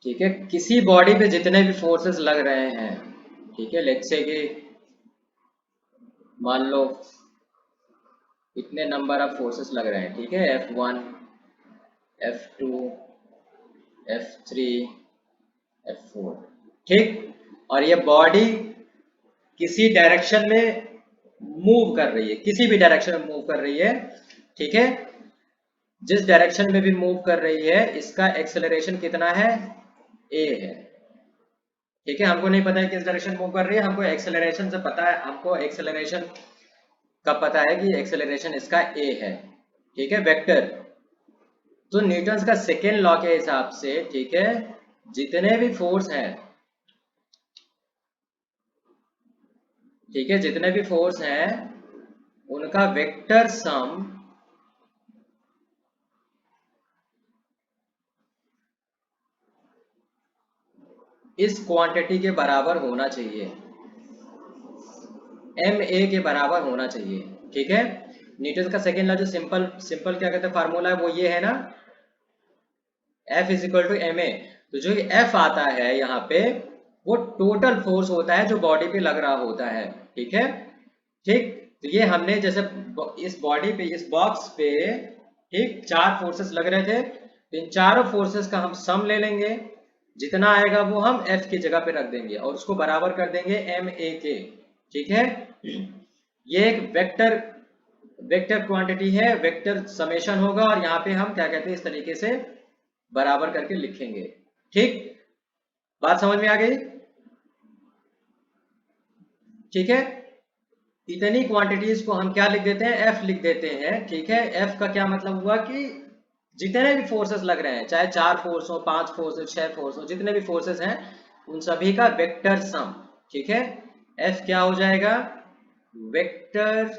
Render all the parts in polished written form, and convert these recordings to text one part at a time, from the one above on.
ठीक है, किसी बॉडी पे जितने भी फोर्सेस लग रहे हैं, ठीक है, लेट्स से कि मान लो इतने नंबर ऑफ फोर्सेस लग रहे हैं, ठीक है, F1, F2, F3, F4, ठीक। और ये बॉडी किसी डायरेक्शन में मूव कर रही है, किसी भी डायरेक्शन में मूव कर रही है, ठीक है। जिस डायरेक्शन में भी मूव कर रही है इसका एक्सेलरेशन कितना है, a है, ठीक है। हमको नहीं पता है किस डायरेक्शन मूव कर रही है, हमको एक्सेलरेशन से पता है, हमको एक्सेलरेशन का पता है कि एक्सेलरेशन इसका a है, ठीक है, वेक्टर। तो न्यूटन का सेकेंड लॉ के हिसाब से, ठीक है, जितने भी फोर्स हैं, ठीक है, जितने भी फोर्स हैं उनका वेक्टर सम इस क्वांटिटी के बराबर होना चाहिए, ma के बराबर होना चाहिए, ठीक है। न्यूटन का सेकेंड लॉ जो सिंपल सिंपल क्या कहते हैं फार्मूला है, वो ये है ना, F is equal to m a. तो जो F आता है यहाँ पे वो टोटल फोर्स होता है जो बॉडी पे लग रहा होता है, ठीक है, ठीक। तो ये हमने जैसे इस बॉडी पे, इस बॉक्स पे, ठीक, चार फोर्सेस लग रहे थे, तो इन चारों फोर्सेस का हम सम ले लेंगे, जितना आएगा वो हम F की जगह पे रख देंगे और उसको बराबर कर देंगे ma के, ठीक है। ये एक वेक्टर वेक्टर क्वांटिटी है, वेक्टर समेशन होगा, और यहाँ पे हम क्या कहते हैं इस तरीके से बराबर करके लिखेंगे, ठीक। बात समझ में आ गई, ठीक है। इतनी क्वांटिटीज को हम क्या लिख देते हैं, F लिख देते हैं, ठीक है। F का क्या मतलब हुआ कि जितने भी फोर्सेस लग रहे हैं, चाहे चार फोर्स हो, पांच फोर्स हो, छह फोर्स हो, जितने भी फोर्सेस हैं उन सभी का वेक्टर सम, ठीक है। F क्या हो जाएगा, vector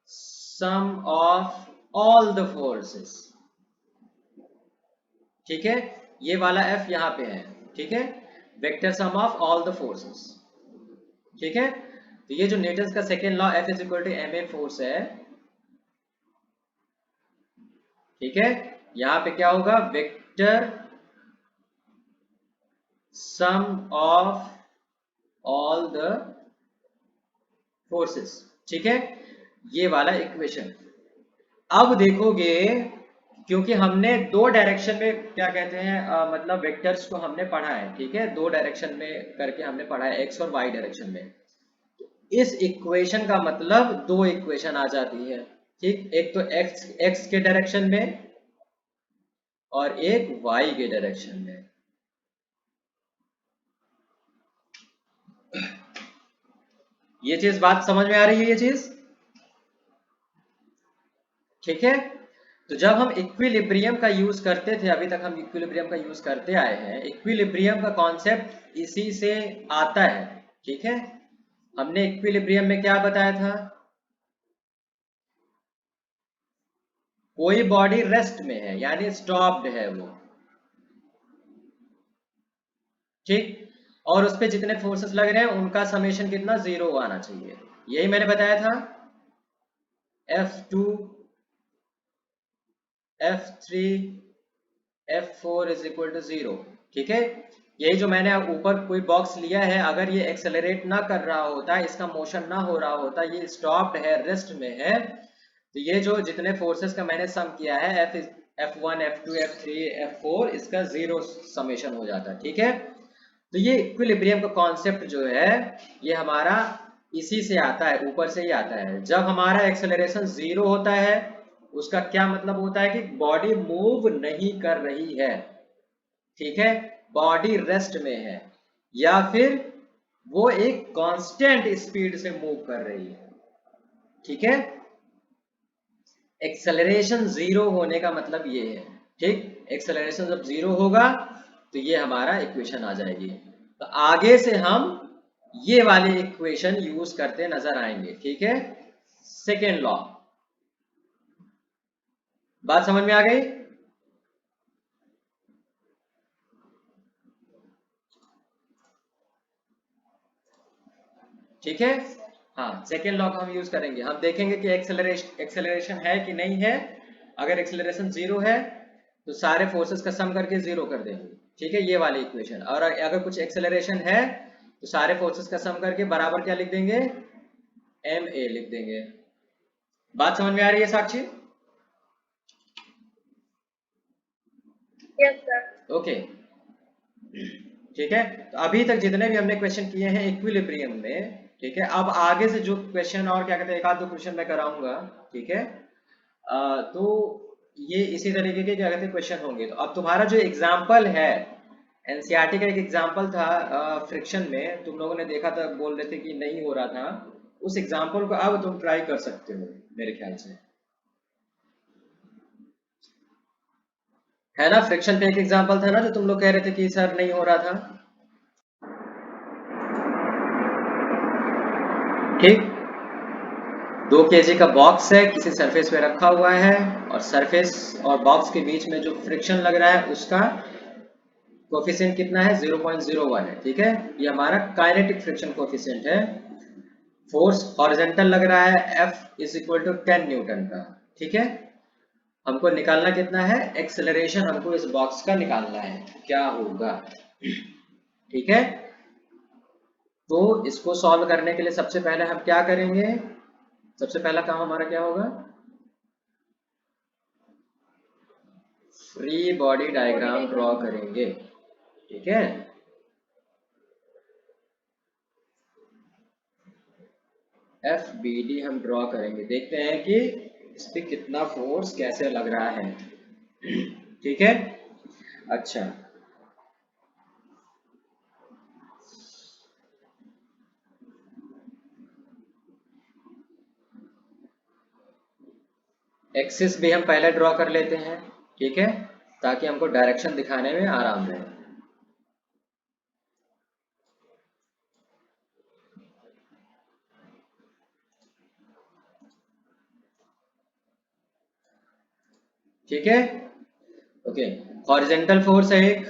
sum of all the forces, ठीक है। ये वाला F यहाँ पे है, ठीक है, vector sum of all the forces, ठीक है। तो ये जो न्यूटन का second law F is equal to m a force है, ठीक है, यहाँ पे क्या होगा, vector sum of all the forces, ठीक है, ये वाला इक्वेशन। अब देखोगे, क्योंकि हमने दो डायरेक्शन में क्या कहते हैं मतलब वेक्टर्स को हमने पढ़ा है, ठीक है, दो डायरेक्शन में करके हमने पढ़ा है, एक्स और वाई डायरेक्शन में। इस इक्वेशन का मतलब दो इक्वेशन आ जाती है, ठीक, एक तो एक्स एक्स के डायरेक्शन में और एक वाई के डायरेक्शन में। ये चीज बात समझ में आ रही है, ये चीज, ठीक है। तो जब हम इक्विलिब्रियम का यूज करते थे, अभी तक हम इक्विलिब्रियम का यूज करते आए हैं, इक्विलिब्रियम का कॉन्सेप्ट इसी से आता है, ठीक है। हमने इक्विलिब्रियम में क्या बताया था, कोई बॉडी रेस्ट में है यानी स्टॉप्ड है वो, ठीक, और उस पे जितने फोर्सेस लग रहे हैं उनका समेशन कितना, जीरो आना चाहिए, यही मैंने बताया था। F2, F3, F4 is equal to zero, ठीक है। यही जो मैंने ऊपर कोई बॉक्स लिया है, अगर ये एक्सेलरेट ना कर रहा होता, इसका मोशन ना हो रहा होता, ये स्टॉप्ड है, रेस्ट में है, तो ये जो जितने फोर्सेस का मैंने सम किया है, F1, F2, F3, F4, इसका जीरो समेशन हो जाता है, ठीक है। तो ये इक्विलिब्रियम का कॉन्सेप्ट जो है ये हमारा इसी से आता है, ऊपर से ही आता है। जब हमारा एक्सेलरेशन जीरो होता है उसका क्या मतलब होता है कि बॉडी मूव नहीं कर रही है, ठीक है, बॉडी रेस्ट में है, या फिर वो एक कांस्टेंट स्पीड से मूव कर रही है, ठीक है। एक्सेलरेशन जीरो होने का मतलब ये है, ठीक, एक्सेलरेशन जब जीरो होगा तो ये हमारा इक्वेशन आ जाएगी। तो आगे से हम ये वाले इक्वेशन यूज करते नजर आएंगे, ठीक है। सेकेंड लॉ, बात समझ में आ गई, ठीक है। हाँ, सेकेंड लॉ को हम यूज करेंगे, हम देखेंगे कि एक्सेलरेशन है कि नहीं है। अगर एक्सेलरेशन जीरो है तो सारे फोर्सेस का सम करके जीरो कर देंगे, ठीक है, ये वाली इक्वेशन। और अगर कुछ एक्सेलरेशन है तो सारे फोर्सेस का सम करके बराबर क्या लिख देंगे, एम ए लिख देंगे। बात समझ में आ रही है साक्षी? Yes sir. ओके, ठीक है। तो अभी तक जितने भी हमने क्वेश्चन किए हैं इक्विलिब्रियम में, ठीक है, अब आगे से जो क्वेश्चन और क्या कहते हैं एक आध दो क्वेश्चन मैं कराऊंगा, ठीक है। तो ये इसी तरीके के क्या कहते हैं क्वेश्चन होंगे। तो अब तुम्हारा जो एग्जाम्पल है, एनसीईआरटी का एक एग्जाम्पल था फ्रिक्शन में, तुम लोगों ने देखा था, बोल रहे थे कि नहीं हो रहा था, उस एग्जाम्पल को अब तुम ट्राई कर सकते हो मेरे ख्याल से, है ना। फ्रिक्शन पे एक एग्जाम्पल था ना जो तुम लोग कह रहे थे कि सर नहीं हो रहा था, ठीक। 2 kg का बॉक्स है, किसी सरफेस पे रखा हुआ है, और सरफेस और बॉक्स के बीच में जो फ्रिक्शन लग रहा है उसका कोफिशिएंट कितना है, 0.01 है, ठीक है। ये हमारा काइनेटिक फ्रिक्शन कोफिशिएंट है। फोर्स हॉरिजॉन्टल लग रहा है, F is equal to 10 newton का, ठीक है। हमको निकालना कितना है, एक्सेलरेशन हमको इस बॉक्स का निकालना है, क्या होगा, ठीक है। तो इसको सॉल्व करने के लिए सबसे पहले हम क्या करेंगे, सबसे पहला काम हमारा क्या होगा, free body body diagram draw diagram. करेंगे, ठीक है। एफ बी डी हम ड्रॉ करेंगे, देखते हैं कि इस पे कितना फोर्स कैसे लग रहा है, ठीक है। अच्छा, एक्सिस भी हम पहले ड्रॉ कर लेते हैं, ठीक है, ताकि हमको डायरेक्शन दिखाने में आराम रहे। ठीक है, ओके। हॉरिजेंटल फोर्स है एक,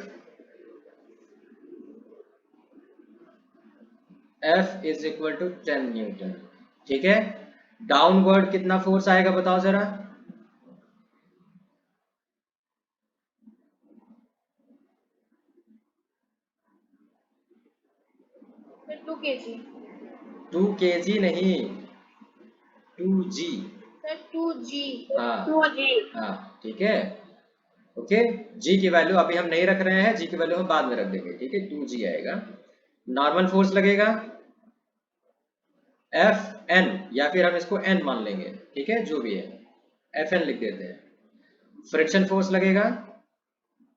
F is equal to 10 newton, ठीक है। डाउनवर्ड कितना फोर्स आएगा बताओ जरा, 2 kg। 2 kg नहीं, 2G। Sir 2 g। हाँ 2 g। हाँ, ठीक है, ओके। जी की वैल्यू अभी हम नहीं रख रहे हैं, जी की वैल्यू हम बाद में रख देंगे, ठीक है। 2G आएगा। नॉर्मल फोर्स लगेगा एफ एन, या फिर हम इसको एन मान लेंगे, ठीक है, जो भी है, एफ एन लिख देते हैं। फ्रिक्शन फोर्स लगेगा,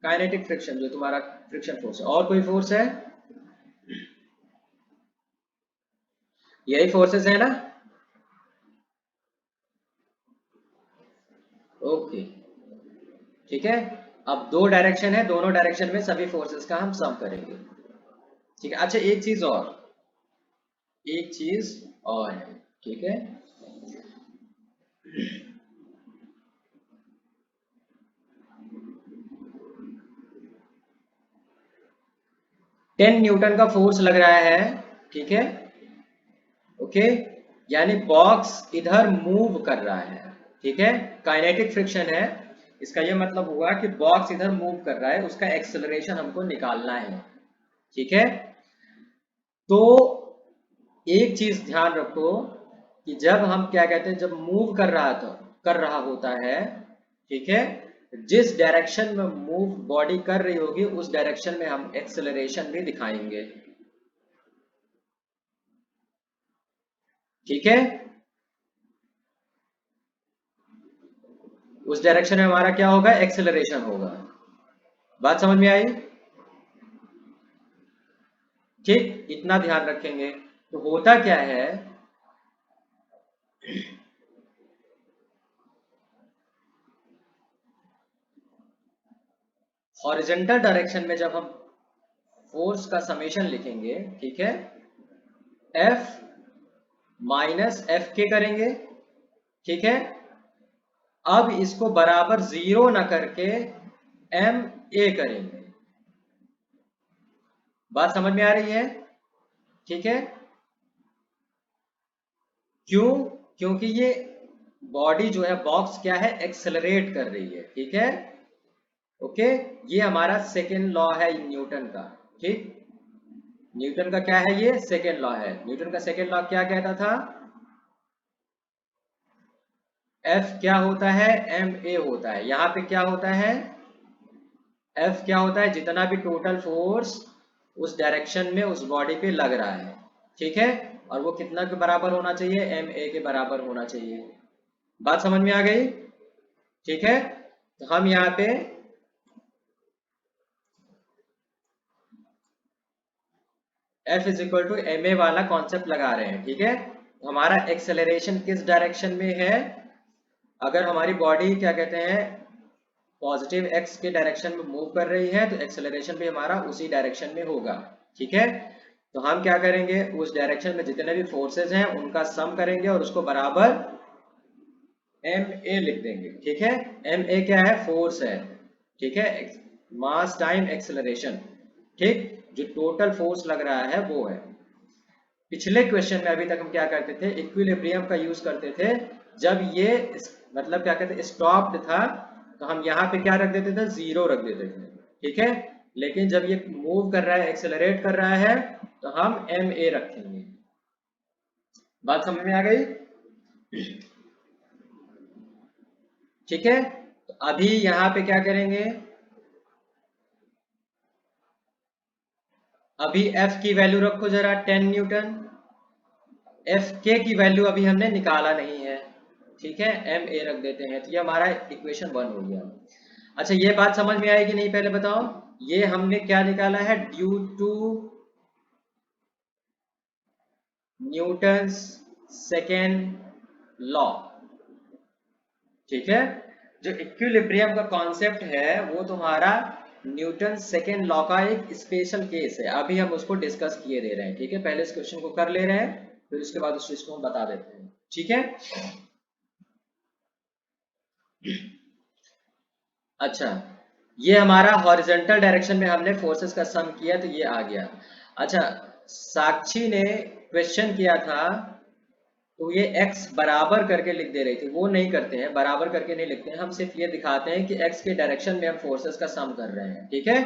काइनेटिक फ्रिक्शन जो तुम्हारा फ्रिक्शन फोर्स है। और कोई फोर्स है, यही फोर्सेस है ना, ओके, ठीक है। अब दो डायरेक्शन है, दोनों डायरेक्शन में सभी फोर्सेस का हम सम करेंगे, ठीक है। अच्छा, एक चीज और, एक चीज और है, ठीक है। 10 न्यूटन का फोर्स लग रहा है, ठीक है, ओके। यानी बॉक्स इधर मूव कर रहा है, ठीक है, काइनेटिक फ्रिक्शन है। इसका यह मतलब हुआ कि बॉक्स इधर मूव कर रहा है, उसका एक्सेलरेशन हमको निकालना है, ठीक है। तो एक चीज ध्यान रखो कि जब हम क्या कहते हैं, जब मूव कर रहा होता है, ठीक है, जिस डायरेक्शन में मूव बॉडी कर रही होगी उस डायरेक्शन में हम एक्सेलरेशन भी दिखाएंगे, ठीक है। उस डायरेक्शन में हमारा क्या होगा, एक्सेलरेशन होगा। बात समझ में आई, ठीक, इतना ध्यान रखेंगे। तो होता क्या है, हॉरिजॉन्टल डायरेक्शन में जब हम फोर्स का समेशन लिखेंगे, ठीक है, एफ माइनस एफ के करेंगे, ठीक है। अब इसको बराबर जीरो ना करके एम ए करेंगे। बात समझ में आ रही है, ठीक है। क्यों, क्योंकि ये बॉडी जो है, बॉक्स क्या है, एक्सेलरेट कर रही है, ठीक है। ओके, ये हमारा सेकेंड लॉ है न्यूटन का। ठीक, न्यूटन का क्या है, ये सेकेंड लॉ है। न्यूटन का सेकेंड लॉ क्या कहता था, एफ क्या होता है, एम ए होता है। यहाँ पे क्या होता है, एफ क्या होता है, जितना भी टोटल फोर्स उस डायरेक्शन में उस बॉडी पे लग रहा है। ठीक है, और वो कितना के बराबर होना चाहिए, एम ए के बराबर होना चाहिए। बात समझ में आ गई। ठीक है, तो हम यहाँ पे F is equal to m a वाला कॉन्सेप्ट लगा रहे हैं। ठीक है, तो हमारा एक्सेलरेशन किस डायरेक्शन में है, अगर हमारी बॉडी क्या कहते हैं पॉजिटिव एक्स के डायरेक्शन में मूव कर रही है तो एक्सेलरेशन भी हमारा उसी डायरेक्शन में होगा। ठीक है, तो हम क्या करेंगे, उस डायरेक्शन में जितने भी फोर्सेस हैं उनका सम करेंगे और उसको बराबर एम ए लिख देंगे। ठीक है, एम ए क्या है, फोर्स है। ठीक है, मास टाइम एक्सेलरेशन। ठीक, जो टोटल फोर्स लग रहा है वो है। पिछले क्वेश्चन में अभी तक हम क्या करते थे, इक्विलिब्रियम का यूज करते थे। जब ये मतलब क्या कहते हैं स्टॉप्ड था तो हम यहाँ पे क्या रख देते थे, जीरो रख देते थे। ठीक है, लेकिन जब ये मूव कर रहा है, एक्सेलरेट कर रहा है, तो हम एम ए रखेंगे। बात समझ में आ गई। ठीक है, तो अभी यहाँ पे क्या करेंगे, अभी एफ की वैल्यू रखो जरा 10 न्यूटन। एफ के की वैल्यू अभी हमने निकाला नहीं है। ठीक है, एम ए रख देते हैं, तो ये हमारा इक्वेशन 1 हो गया। अच्छा, ये बात समझ में आएगी नहीं, पहले बताओ। ये हमने क्या निकाला है, due to Newton's second law. ठीक है, जो इक्विलिब्रियम का कॉन्सेप्ट है वो तुम्हारा न्यूटन सेकेंड लॉ का एक स्पेशल केस है। अभी हम उसको डिस्कस किए दे रहे हैं। ठीक है, पहले इस क्वेश्चन को कर ले रहे हैं, फिर उसके बाद उस चीज को हम बता देते हैं। ठीक है, अच्छा, ये हमारा हॉरिजॉन्टल डायरेक्शन में हमने फोर्सेस का सम किया तो ये आ गया। अच्छा, साक्षी ने क्वेश्चन किया था तो ये x बराबर करके लिख दे रही थी, वो नहीं करते हैं, बराबर करके नहीं लिखते हैं, हम सिर्फ ये दिखाते हैं कि x के डायरेक्शन में हम फोर्सेस का सम कर रहे हैं। ठीक है,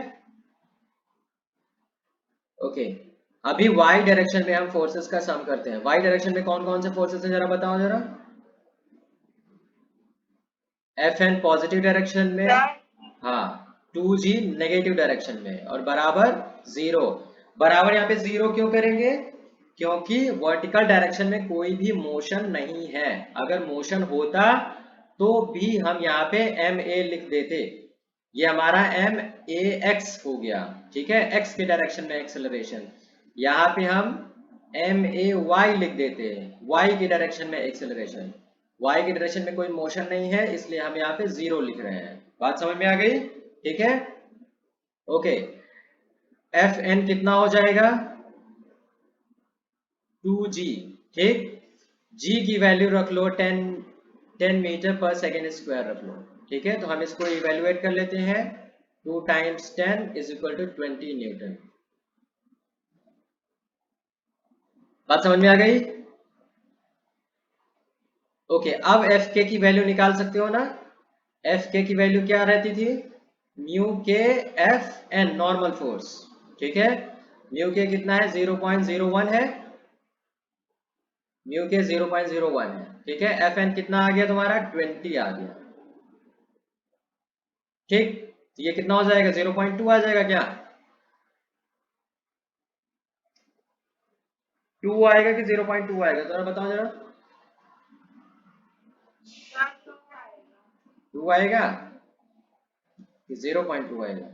ओके, अभी y डायरेक्शन में हम फोर्सेस का सम करते हैं। y डायरेक्शन में कौन कौन से फोर्सेस हैं जरा बताओ जरा। Fn पॉजिटिव डायरेक्शन में, हाँ, 2g नेगेटिव डायरेक्शन में, और बराबर जीरो। बराबर यहाँ पे जीरो क्यों करेंगे, क्योंकि वर्टिकल डायरेक्शन में कोई भी मोशन नहीं है। अगर मोशन होता तो भी हम यहाँ पे एम ए लिख देते। ये हमारा एम ए एक्स हो गया। ठीक है, एक्स के डायरेक्शन में एक्सेलरेशन। यहाँ पे हम एम ए वाई लिख देते हैं, वाई के डायरेक्शन में एक्सेलरेशन। वाई के डायरेक्शन में कोई मोशन नहीं है, इसलिए हम यहाँ पे जीरो लिख रहे हैं। बात समझ में आ गई। ठीक है, ओके, एफ एन कितना हो जाएगा, 2g। ठीक, g की वैल्यू रख लो 10 मीटर पर सेकेंड स्क्वायर रख लो। ठीक है, तो हम इसको इवेल्युएट कर लेते हैं। 2 times 10 is equal to 20 newton. बात समझ में आ गई। ओके, अब एफ के की वैल्यू निकाल सकते हो ना। एफ के की वैल्यू क्या रहती थी, म्यू के एफ एन नॉर्मल फोर्स। ठीक है, म्यू के कितना है, 0.01 है, म्यू के 0.01 है। ठीक है, एफ एन कितना आ गया तुम्हारा, 20 आ गया। ठीक, तो ये कितना हो जाएगा, 0.2 आ जाएगा क्या, 2 आएगा कि 0.2 आएगा, जरा बताओ जरा। 2 आएगा कि 0.2 आएगा,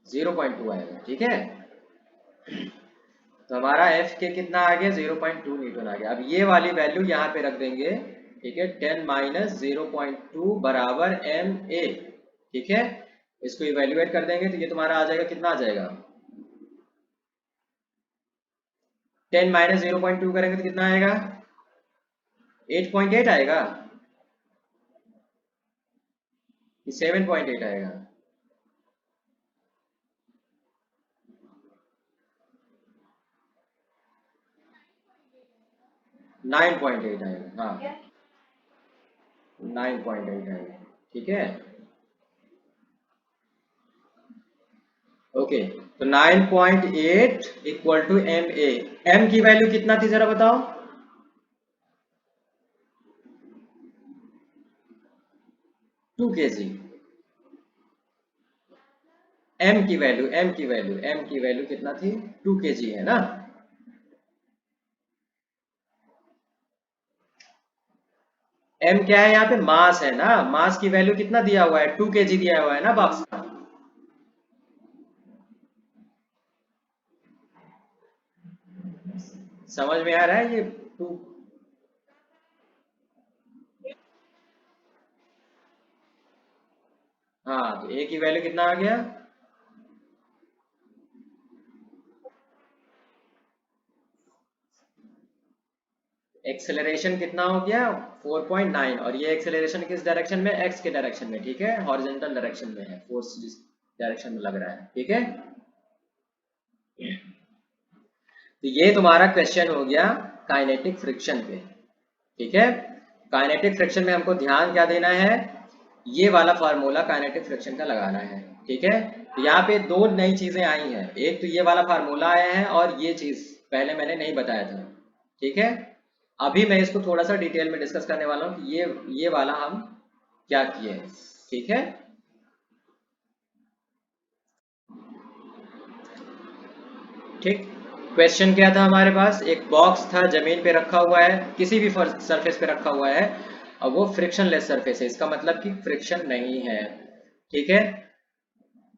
0.2 आएगा। ठीक है, तो हमारा एफ के कितना आ गया, 0.2 न्यूटन आ गया। अब ये वाली वैल्यू यहाँ पे रख देंगे। ठीक है, 10 माइनस 0.2 बराबर एम ए। ठीक है, इसको इवेल्युएट कर देंगे तो ये तुम्हारा आ जाएगा, कितना आ जाएगा, 10 माइनस 0.2 करेंगे तो कितना आएगा, 8.8 आएगा कि 7.8 आएगा, 9.8 आएगा। हाँ, 9.8 है, ठीक है। ओके, तो 9.8 equal to m a. M की वैल्यू कितना थी जरा बताओ? 2 kg। एम की वैल्यू कितना थी? 2 kg है ना। एम क्या है यहाँ पे? मास है ना। मास की वैल्यू कितना दिया हुआ है? 2 kg दिया हुआ है ना बॉक्स का। समझ में आ रहा है ये? टू। हाँ, तो ए की वैल्यू कितना आ गया? एक्सेलरेशन कितना हो गया? 4.9। और ये एक्सेलरेशन किस डायरेक्शन में? एक्स के डायरेक्शन में, ठीक है। हॉरिजॉन्टल डायरेक्शन में है फोर्स, जिस डायरेक्शन में लग रहा है, ठीक है। तो ये तुम्हारा क्वेश्चन हो गया काइनेटिक फ्रिक्शन पे, ठीक है। काइनेटिक फ्रिक्शन में हमको ध्यान क्या देना है? ये वाला फार्मूला काइनेटिक फ्रिक्शन का लगाना है, ठीक है। तो यहाँ पे दो नई चीजें आई हैं। एक तो ये वाला फार्मूला आया है, और ये चीज पहले मैंने नहीं बताया था, ठीक है। अभी मैं इसको थोड़ा सा डिटेल में डिस्कस करने वाला हूँ कि ये वाला हम क्या किए हैं, ठीक है। ठीक। क्वेश्चन क्या था हमारे पास? एक बॉक्स था, जमीन पे रखा हुआ है, किसी भी सरफेस पे रखा हुआ है, और वो फ्रिक्शनलेस सरफेस है। इसका मतलब कि फ्रिक्शन नहीं है, ठीक है।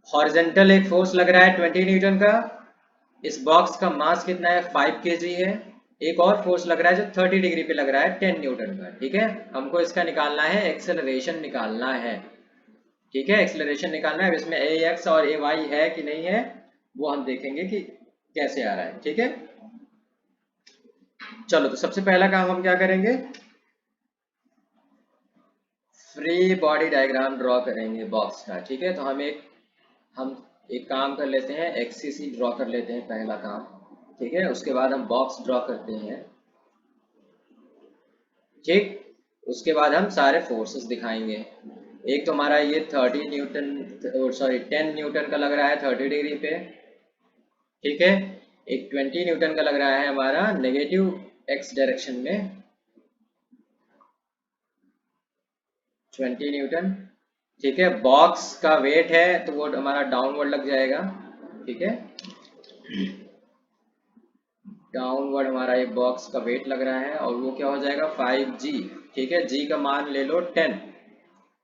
हॉरिजेंटल एक फोर्स लग रहा है 20 न्यूटन का। इस बॉक्स का मास कितना है? 5 kg है। एक और फोर्स लग रहा है जो 30 डिग्री पे लग रहा है, 10 न्यूटन का, ठीक है। हमको इसका निकालना है, एक्सेलरेशन निकालना है, ठीक है। एक्सेलरेशन निकालना है। इसमें ए एक्स और ए वाई है कि नहीं है, वो हम देखेंगे कि कैसे आ रहा है, ठीक है। चलो, तो सबसे पहला काम हम क्या करेंगे? फ्री बॉडी डायग्राम ड्रॉ करेंगे बॉक्स का, ठीक है। तो हम एक काम कर लेते हैं, एक्सीसी ड्रॉ कर लेते हैं पहला काम, ठीक है। उसके बाद हम बॉक्स ड्रॉ करते हैं, ठीक। उसके बाद हम सारे फोर्सेस दिखाएंगे। एक तो हमारा ये 30 न्यूटन, सॉरी 10 न्यूटन का लग रहा है 30 डिग्री पे, ठीक है। एक 20 न्यूटन का लग रहा है हमारा नेगेटिव एक्स डायरेक्शन में, 20 न्यूटन, ठीक है। बॉक्स का वेट है तो वो हमारा डाउनवर्ड लग जाएगा, ठीक है। डाउनवर्ड हमारा एक बॉक्स का वेट लग रहा है, और वो क्या हो जाएगा? 5g, ठीक है। g का मान ले लो 10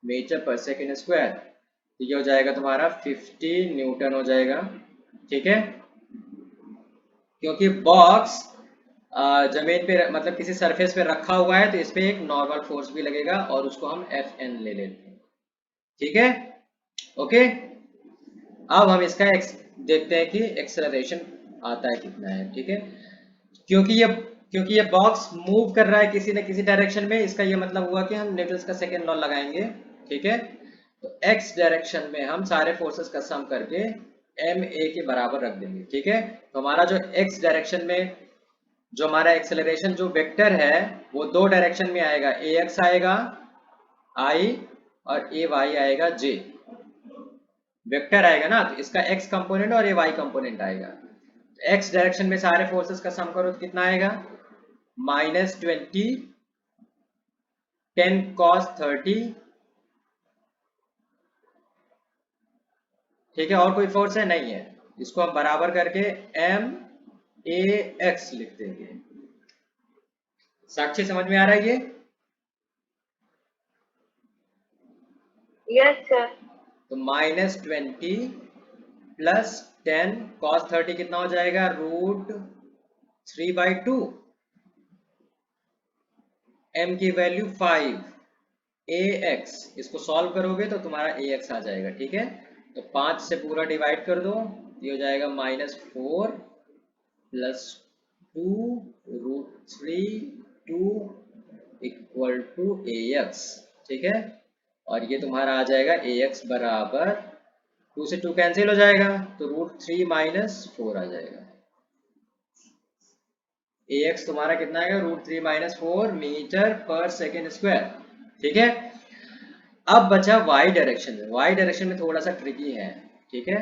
मीटर पर सेकेंड स्क्वायर, तो ये हो जाएगा तुम्हारा 50 न्यूटन हो जाएगा, ठीक है। क्योंकि बॉक्स जमीन पे मतलब किसी सरफेस पे रखा हुआ है, तो इस पे एक नॉर्मल फोर्स भी लगेगा, और उसको हम Fn ले लेते हैं, ठीक है। ओके। अब हम इसका देखते हैं कि एक्सेलरेशन आता है कितना है, ठीक है। क्योंकि ये क्योंकि ये बॉक्स मूव कर रहा है किसी न किसी डायरेक्शन में, इसका ये मतलब हुआ कि हम न्यूटन का सेकेंड लॉ लगाएंगे, ठीक है। तो एक्स डायरेक्शन में हम सारे फोर्सेस का सम करके एम ए के बराबर रख देंगे, ठीक है। तो हमारा जो एक्स डायरेक्शन में जो हमारा एक्सेलरेशन जो वेक्टर है, वो दो डायरेक्शन में आएगा, ए एक्स आएगा आई, और ए वाई आएगा जे। वेक्टर आएगा ना, तो इसका एक्स कंपोनेंट और ये वाई कंपोनेंट आएगा। एक्स डायरेक्शन में सारे फोर्सेस का सम करो तो कितना आएगा? -20, 10 cos 30, ठीक है। और कोई फोर्स है? नहीं है। इसको हम बराबर करके एम ए एक्स लिख देंगे। साक्षी, समझ में आ रहा है ये? Yes sir. तो -20 प्लस 10 cos 30 कितना हो जाएगा? √3/2। m की वैल्यू 5, ए एक्स, इसको सॉल्व करोगे तो तुम्हारा ए एक्स आ जाएगा, ठीक है। तो 5 से पूरा डिवाइड कर दो, ये हो जाएगा -4 plus 2 √3/2 equal to a x, ठीक है। और ये तुम्हारा आ जाएगा ए एक्स बराबर 2 से 2 कैंसिल हो जाएगा, तो √3 - 4 आ जाएगा। ए एक्स तुम्हारा कितना आएगा? √3 - 4 मीटर पर सेकेंड स्क्वायर, ठीक है। अब बचा वाई डायरेक्शन में। वाई डायरेक्शन में थोड़ा सा ट्रिकी है, ठीक है।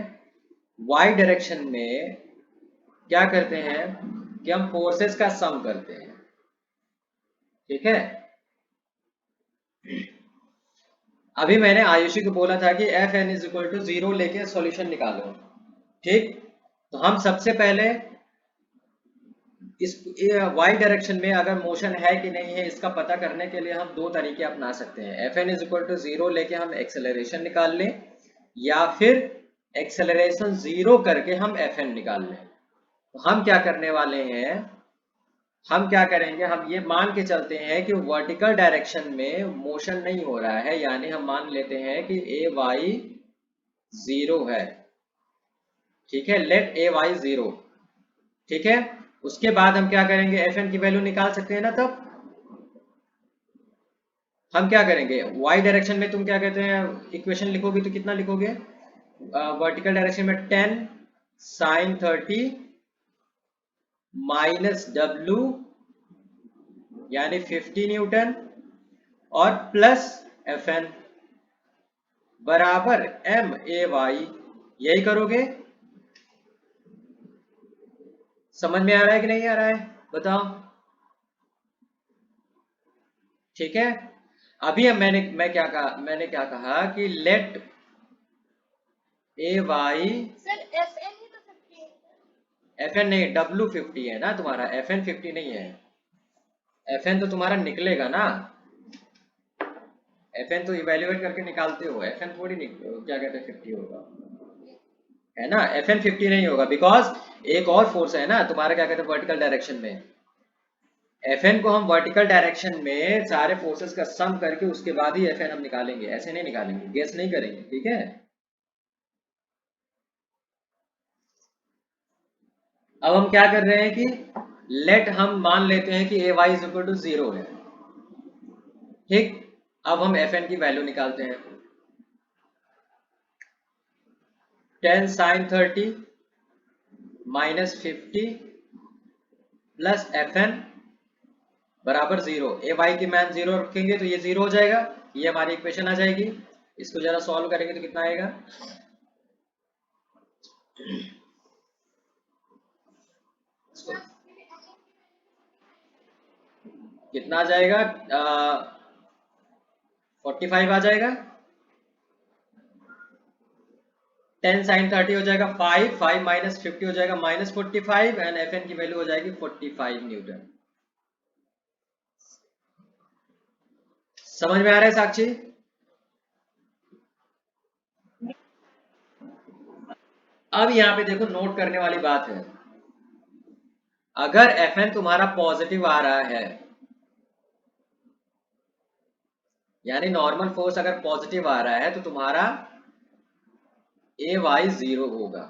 वाई डायरेक्शन में क्या करते हैं कि हम फोर्सेस का सम करते हैं, ठीक है। अभी मैंने आयुषी को बोला था कि F N is equal to 0 लेके सॉल्यूशन निकालो, ठीक। तो हम सबसे पहले इस वाई डायरेक्शन में अगर मोशन है कि नहीं है इसका पता करने के लिए हम दो तरीके अपना सकते हैं। F N is equal to 0 लेके हम एक्सेलरेशन निकाल लें, या फिर एक्सेलरेशन 0 करके हम एफ एन निकाल लें। तो हम क्या करने वाले हैं, हम क्या करेंगे, हम ये मान के चलते हैं कि वर्टिकल डायरेक्शन में मोशन नहीं हो रहा है, यानी हम मान लेते हैं कि ए वाई 0 है, ठीक है। लेट ए वाई 0, ठीक है। उसके बाद हम क्या करेंगे, एफ एन की वैल्यू निकाल सकते हैं ना। तब हम क्या करेंगे, वाई डायरेक्शन में तुम क्या कहते हैं, इक्वेशन लिखोगे तो कितना लिखोगे, वर्टिकल डायरेक्शन में 10 साइन 30 माइनस डब्ल्यू यानी 50 न्यूटन और प्लस एफ एन बराबर एम ए वाई। यही करोगे। समझ में आ रहा है कि नहीं आ रहा है, बताओ, ठीक है। अभी अब मैंने क्या कहा कि लेट ए वाई, सर एफ एन ही तो 50 है। एफ एन नहीं, डब्ल्यू 50 है ना तुम्हारा, एफ एन 50 नहीं है। एफ एन तो तुम्हारा निकलेगा ना, एफ एन तो इवेल्युएट करके निकालते हो, एफ एन थोड़ी क्या कहते हैं 50 होगा, है ना। एफ एन 50 नहीं होगा, बिकॉज एक और फोर्स है ना तुम्हारा, क्या कहते हैं वर्टिकल डायरेक्शन में। एफ एन को हम वर्टिकल डायरेक्शन में सारे फोर्सेस का सम करके उसके बाद ही एफ एन हम निकालेंगे, ऐसे नहीं निकालेंगे, गेस नहीं करेंगे, ठीक है। अब हम क्या कर रहे हैं कि लेट हम मान लेते हैं कि ए वाई इज इक्वल टू 0 है, ठीक। अब हम एफ एन की वैल्यू निकालते हैं। 10 sine 30 minus 50 plus F N बराबर 0। ए वाई की मान 0 रखेंगे तो ये 0 हो जाएगा, ये हमारी इक्वेशन आ जाएगी। इसको जरा सॉल्व करेंगे तो कितना आएगा, कितना आ जाएगा, 45 आ जाएगा। 10 साइन 30 हो जाएगा 5, 5 माइनस 50 हो जाएगा माइनस 45 एंड एफ एन की वैल्यू हो जाएगी 45 न्यूटन। समझ में आ रहा है साक्षी। अब यहाँ पे देखो नोट करने वाली बात है, अगर एफ एन तुम्हारा पॉजिटिव आ रहा है, यानी नॉर्मल फोर्स अगर पॉजिटिव आ रहा है तो तुम्हारा ए वाई 0 होगा,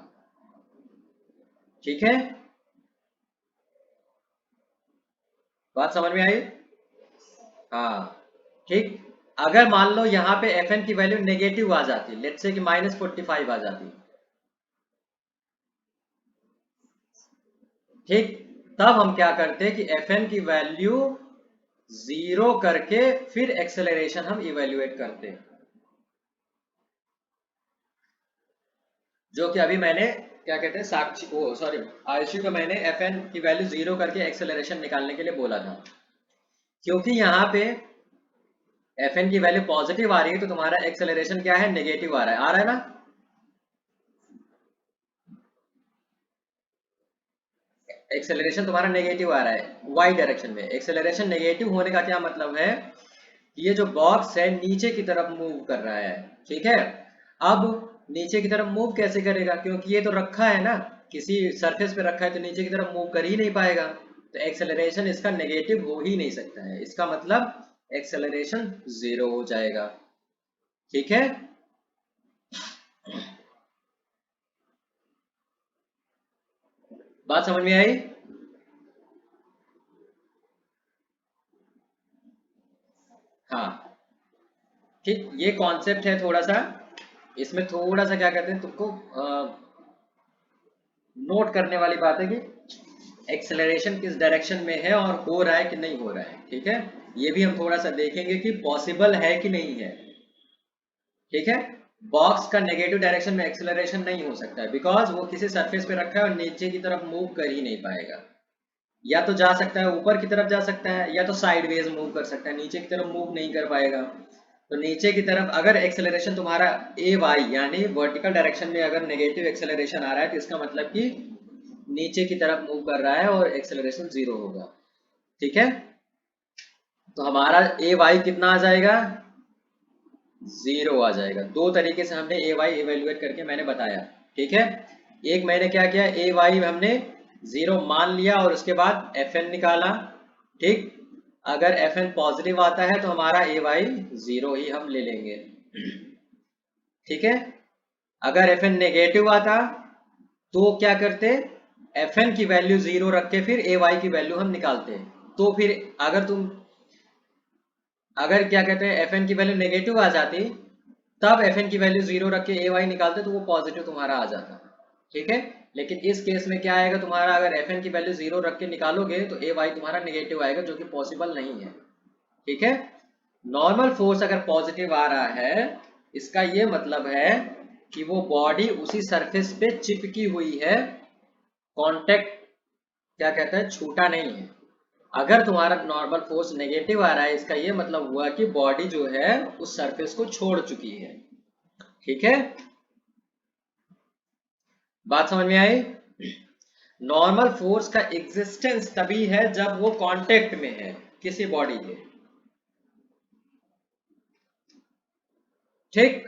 ठीक है। बात समझ में आई, हाँ, ठीक। अगर मान लो यहाँ पे एफ एन की वैल्यू नेगेटिव आ जाती, लेट्स से कि -45 आ जाती, ठीक। तब हम क्या करते कि एफ एन की वैल्यू 0 करके फिर एक्सेलरेशन हम इवेल्युएट करते, जो कि अभी मैंने क्या कहते हैं साक्षी ओ सॉरी आयुषी को मैंने एफ एन की वैल्यू 0 करके एक्सेलरेशन निकालने के लिए बोला था, क्योंकि यहाँ पे एफ एन की वैल्यू पॉजिटिव आ रही है तो तुम्हारा एक्सेलरेशन क्या है, नेगेटिव आ रहा है ना। एक्सेलरेशन तुम्हारा नेगेटिव आ रहा है वाई डायरेक्शन में। एक्सेलरेशन नेगेटिव होने का क्या मतलब है, ये जो बॉक्स है नीचे की तरफ मूव कर रहा है, ठीक है। अब नीचे की तरफ मूव कैसे करेगा, क्योंकि ये तो रखा है ना, किसी सरफेस पे रखा है तो नीचे की तरफ मूव कर ही नहीं पाएगा, तो एक्सेलरेशन इसका नेगेटिव हो ही नहीं सकता है, इसका मतलब एक्सेलरेशन 0 हो जाएगा, ठीक है। बात समझ में आई, हाँ, ठीक। ये कॉन्सेप्ट है थोड़ा सा, इसमें थोड़ा सा क्या कहते हैं तुमको नोट करने वाली बात है कि एक्सेलरेशन किस डायरेक्शन में है और हो रहा है कि नहीं हो रहा है, ठीक है। ये भी हम थोड़ा सा देखेंगे कि पॉसिबल है कि नहीं है, ठीक है। बॉक्स का नेगेटिव डायरेक्शन में एक्सेलरेशन नहीं हो सकता है, बिकॉज वो किसी सरफेस पे रखा है और नीचे की तरफ मूव कर ही नहीं पाएगा। या तो जा सकता है ऊपर की तरफ जा सकता है, या तो साइडवेज मूव कर सकता है, नीचे की तरफ मूव नहीं कर पाएगा। तो नीचे की तरफ अगर एक्सेलरेशन तुम्हारा ए वाई यानी वर्टिकल डायरेक्शन में अगर नेगेटिव एक्सेलरेशन आ रहा है, तो इसका मतलब कि नीचे की तरफ मूव कर रहा है और एक्सेलरेशन जीरो होगा। ठीक है, तो हमारा ए वाई कितना आ जाएगा, जीरो आ जाएगा। दो तरीके से हमने ए वाई इवेल्युएट करके मैंने बताया। ठीक है, एक मैंने क्या किया, ए वाई हमने जीरो मान लिया और उसके बाद एफ एन निकाला। ठीक, अगर एफ एन पॉजिटिव आता है तो हमारा ए वाई जीरो ही हम ले लेंगे। ठीक है, अगर एफ एन नेगेटिव आता तो क्या करते, एफ एन की वैल्यू जीरो रख के फिर ए वाई की वैल्यू हम निकालते। तो फिर अगर तुम अगर क्या कहते हैं एफ एन की वैल्यू नेगेटिव आ जाती, तब एफ एन की वैल्यू जीरो रख के ए वाई निकालते तो वो पॉजिटिव तुम्हारा आ जाता। ठीक है, लेकिन इस केस में क्या आएगा तुम्हारा, अगर एफ एन की वैल्यू जीरो रख के निकालोगे तो ए वाई तुम्हारा नेगेटिव आएगा, जो कि पॉसिबल नहीं है। ठीक है, नॉर्मल फोर्स अगर पॉजिटिव आ रहा है, इसका ये मतलब है कि वो बॉडी उसी सरफेस पे चिपकी हुई है, कांटेक्ट क्या कहता है छूटा नहीं है। अगर तुम्हारा नॉर्मल फोर्स नेगेटिव आ रहा है, इसका ये मतलब हुआ कि बॉडी जो है उस सरफेस को छोड़ चुकी है। ठीक है, बात समझ में आई। नॉर्मल फोर्स का एग्जिस्टेंस तभी है जब वो कांटेक्ट में है किसी बॉडी के। ठीक,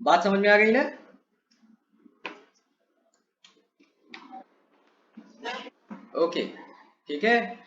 बात समझ में आ गई ना। ओके, ठीक है।